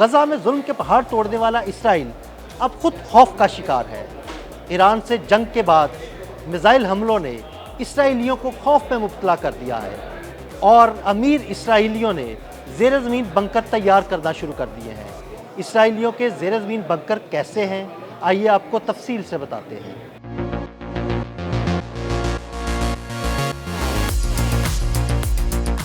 غزہ میں ظلم کے پہاڑ توڑنے والا اسرائیل اب خود خوف کا شکار ہے۔ ایران سے جنگ کے بعد میزائل حملوں نے اسرائیلیوں کو خوف میں مبتلا کر دیا ہے اور امیر اسرائیلیوں نے زیر زمین بنکر تیار کرنا شروع کر دیے ہیں۔ اسرائیلیوں کے زیر زمین بنکر کیسے ہیں، آئیے آپ کو تفصیل سے بتاتے ہیں۔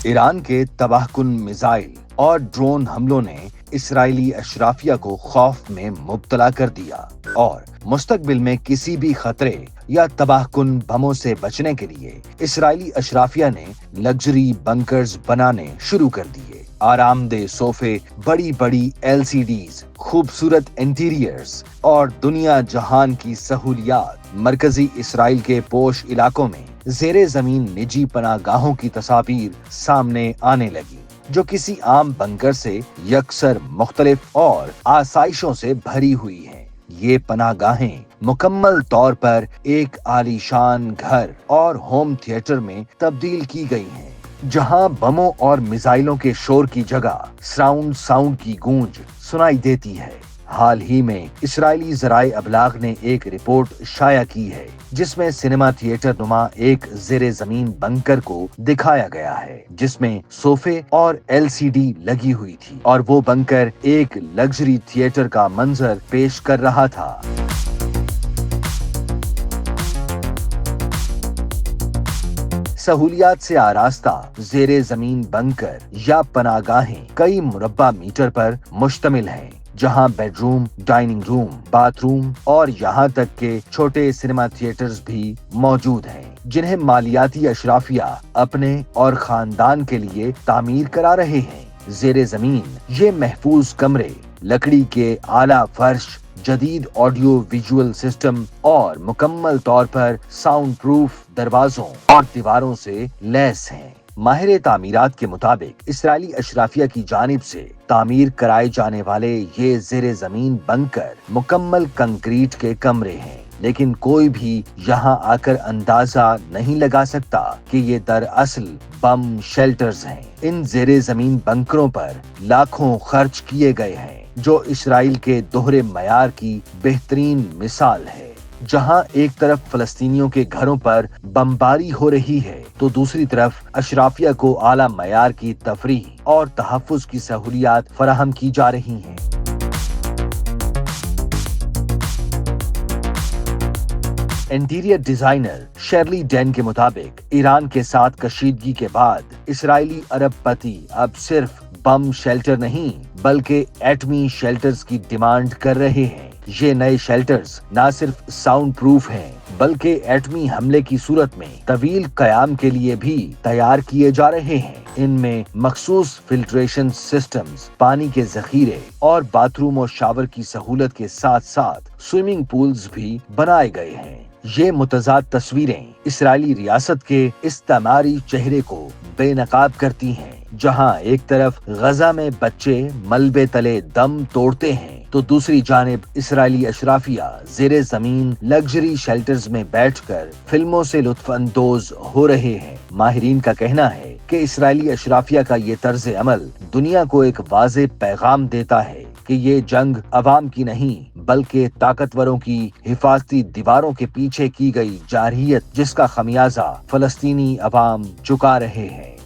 ایران کے تباہ کن میزائل اور ڈرون حملوں نے اسرائیلی اشرافیہ کو خوف میں مبتلا کر دیا اور مستقبل میں کسی بھی خطرے یا تباہ کن بموں سے بچنے کے لیے اسرائیلی اشرافیہ نے لگژری بنکرز بنانے شروع کر دیے۔ آرام دہ صوفے، بڑی بڑی LCDs، خوبصورت انٹیریئرز اور دنیا جہان کی سہولیات۔ مرکزی اسرائیل کے پوش علاقوں میں زیر زمین نجی پناہ گاہوں کی تصاویر سامنے آنے لگی جو کسی عام بنکر سے یکسر مختلف اور آسائشوں سے بھری ہوئی ہیں۔ یہ پناہ گاہیں مکمل طور پر ایک عالیشان گھر اور ہوم تھیٹر میں تبدیل کی گئی ہیں، جہاں بموں اور میزائلوں کے شور کی جگہ ساؤنڈ کی گونج سنائی دیتی ہے۔ حال ہی میں اسرائیلی ذرائع ابلاغ نے ایک رپورٹ شائع کی ہے جس میں سینما تھیٹر نما ایک زیر زمین بنکر کو دکھایا گیا ہے جس میں صوفے اور LCD لگی ہوئی تھی اور وہ بنکر ایک لگژری تھیٹر کا منظر پیش کر رہا تھا۔ سہولیات سے آراستہ زیر زمین بنکر یا پناہ گاہیں کئی مربع میٹر پر مشتمل ہیں، جہاں bed room, dining room, bath room اور یہاں تک کہ چھوٹے سینما تھیٹرز بھی موجود ہیں، جنہیں مالیاتی اشرافیہ اپنے اور خاندان کے لیے تعمیر کرا رہے ہیں۔ زیر زمین یہ محفوظ کمرے لکڑی کے اعلیٰ فرش، جدید آڈیو ویژول سسٹم اور مکمل طور پر ساؤنڈ پروف دروازوں اور دیواروں سے لیس ہیں۔ ماہر تعمیرات کے مطابق اسرائیلی اشرافیہ کی جانب سے تعمیر کرائے جانے والے یہ زیر زمین بنکر مکمل کنکریٹ کے کمرے ہیں، لیکن کوئی بھی یہاں آ کر اندازہ نہیں لگا سکتا کہ یہ دراصل بم شیلٹرز ہیں۔ ان زیر زمین بنکروں پر لاکھوں خرچ کیے گئے ہیں، جو اسرائیل کے دوہرے معیار کی بہترین مثال ہے۔ جہاں ایک طرف فلسطینیوں کے گھروں پر بمباری ہو رہی ہے تو دوسری طرف اشرافیہ کو اعلیٰ معیار کی تفریح اور تحفظ کی سہولیات فراہم کی جا رہی ہیں۔ انٹیریئر ڈیزائنر شرلی ڈین کے مطابق ایران کے ساتھ کشیدگی کے بعد اسرائیلی ارب پتی اب صرف بم شیلٹر نہیں بلکہ ایٹمی شیلٹرز کی ڈیمانڈ کر رہے ہیں۔ یہ نئے شیلٹرز نہ صرف ساؤنڈ پروف ہیں بلکہ ایٹمی حملے کی صورت میں طویل قیام کے لیے بھی تیار کیے جا رہے ہیں۔ ان میں مخصوص فلٹریشن سسٹمز، پانی کے ذخیرے اور باتھ روم اور شاور کی سہولت کے ساتھ ساتھ سوئمنگ پولز بھی بنائے گئے ہیں۔ یہ متضاد تصویریں اسرائیلی ریاست کے استعماری چہرے کو بے نقاب کرتی ہیں، جہاں ایک طرف غزہ میں بچے ملبے تلے دم توڑتے ہیں تو دوسری جانب اسرائیلی اشرافیہ زیر زمین لگژری شیلٹرز میں بیٹھ کر فلموں سے لطف اندوز ہو رہے ہیں۔ ماہرین کا کہنا ہے کہ اسرائیلی اشرافیہ کا یہ طرز عمل دنیا کو ایک واضح پیغام دیتا ہے کہ یہ جنگ عوام کی نہیں بلکہ طاقتوروں کی حفاظتی دیواروں کے پیچھے کی گئی جارحیت، جس کا خمیازہ فلسطینی عوام چکا رہے ہیں۔